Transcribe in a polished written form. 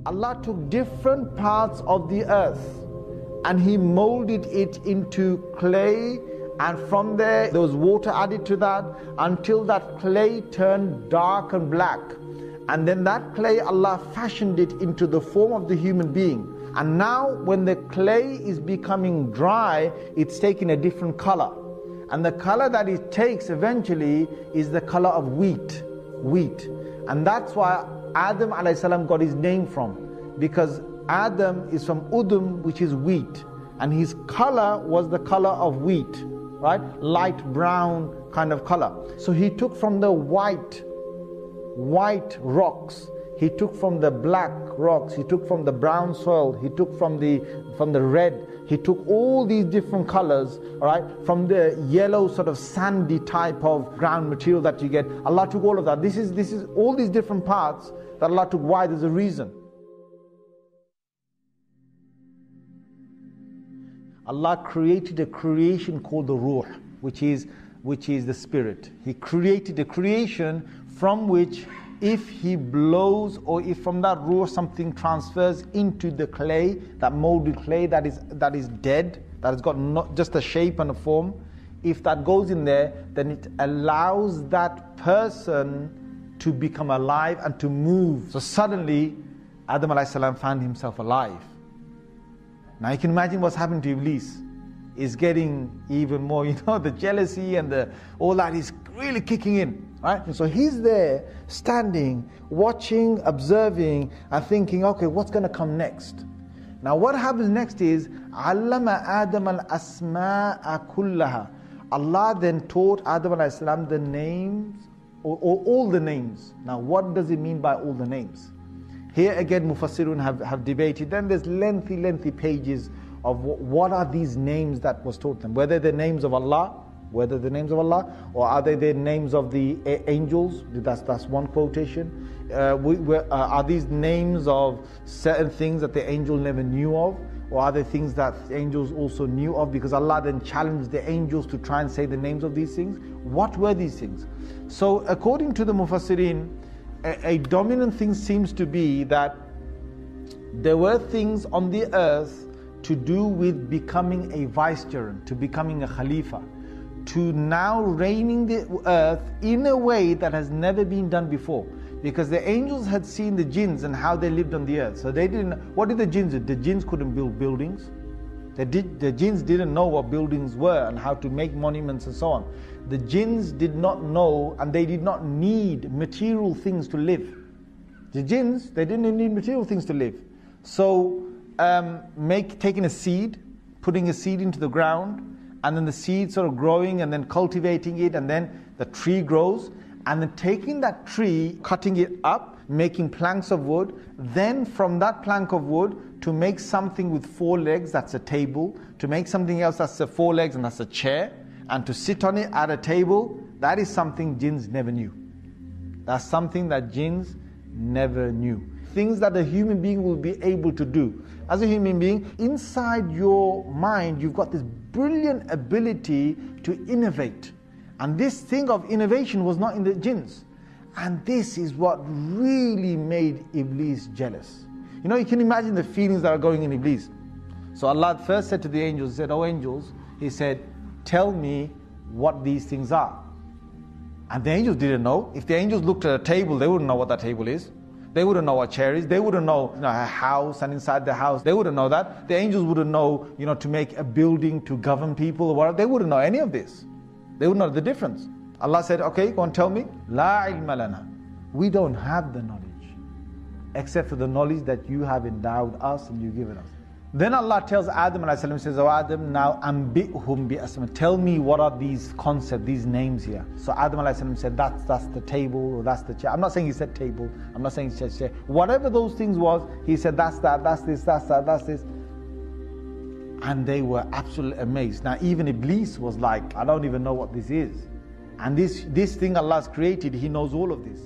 Allah took different parts of the earth and He molded it into clay, and from there was water added to that until that clay turned dark and black. And then that clay, Allah fashioned it into the form of the human being. And now when the clay is becoming dry, it's taking a different color. And the color that it takes eventually is the color of wheat. And that's why Adam a.s. got his name from. Because Adam is from Udum, which is wheat. And his color was the color of wheat, right? Light brown kind of color. So he took from the white rocks, he took from the black rocks, he took from the brown soil, he took from the red, he took all these different colors, all right, from the yellow sort of sandy type of ground material that you get. Allah took all of that. This is all these different parts that Allah took. Why? There's a reason. Allah created a creation called the Ruh, which is the spirit. He created a creation from which, if He blows, or if from that Ruh something transfers into the clay, that molded clay that is dead, that has got not just a shape and a form, if that goes in there, then it allows that person to become alive and to move. So suddenly Adam a.s. found himself alive. Now you can imagine what's happened to Iblis. Is getting even more, the jealousy and all that is really kicking in, right? And so he's there, standing, watching, observing, and thinking, okay, what's going to come next? Now what happens next is, Allama Adam al-asma'a kullaha. Allah then taught Adam a.s. the names, or all the names. Now what does it mean by all the names? Here again, Mufassirun have debated. Then there's lengthy pages of what are these names that was taught them. Whether they're names of Allah, or are they the names of the angels? That's one quotation. Are these names of certain things that the angel never knew of? Or are they things that the angels also knew of? Because Allah then challenged the angels to try and say the names of these things. What were these things? So according to the Mufassirin, a dominant thing seems to be that there were things on the earth to do with becoming a vicegerent, to becoming a khalifa, to now reigning the earth in a way that has never been done before. Because the angels had seen the jinns and how they lived on the earth. So they didn't, what did the jinns do? The jinns couldn't build buildings. The jinns didn't know what buildings were and how to make monuments and so on. The jinns did not know, and they did not need material things to live. The jinns, they didn't need material things to live. So taking a seed, putting a seed into the ground, and then the seed sort of growing and then cultivating it, and then the tree grows, and then taking that tree, cutting it up, making planks of wood, then from that plank of wood to make something with 4 legs, that's a table, to make something else that's 4 legs and that's a chair, and to sit on it at a table, that is something jinns never knew. That's something that jinns never knew. Things that a human being will be able to do. As a human being, inside your mind, you've got this brilliant ability to innovate. And this thing of innovation was not in the jinns. And this is what really made Iblis jealous. You can imagine the feelings that are going in Iblis. So Allah first said to the angels, He said, "Oh angels," He said, "tell me what these things are." And the angels didn't know. If the angels looked at a table, they wouldn't know what that table is. They wouldn't know what chair is. They wouldn't know, a house, and inside the house, they wouldn't know that. The angels wouldn't know, to make a building to govern people or whatever. They wouldn't know any of this. They wouldn't know the difference. Allah said, okay, go and tell me. La ilma lana. We don't have the knowledge, except for the knowledge that you have endowed us and you've given us. Then Allah tells Adam a.s. says, "Oh Adam, now ambihum bi asma." Tell me what are these concepts, these names here. So Adam a.s. said, that's the table, or that's the chair. I'm not saying he said table. I'm not saying he said chair. Whatever those things was, he said that's that, that's this, that's that, that's this. And they were absolutely amazed. Now even Iblis was like, I don't even know what this is. And this thing Allah's created, he knows all of this.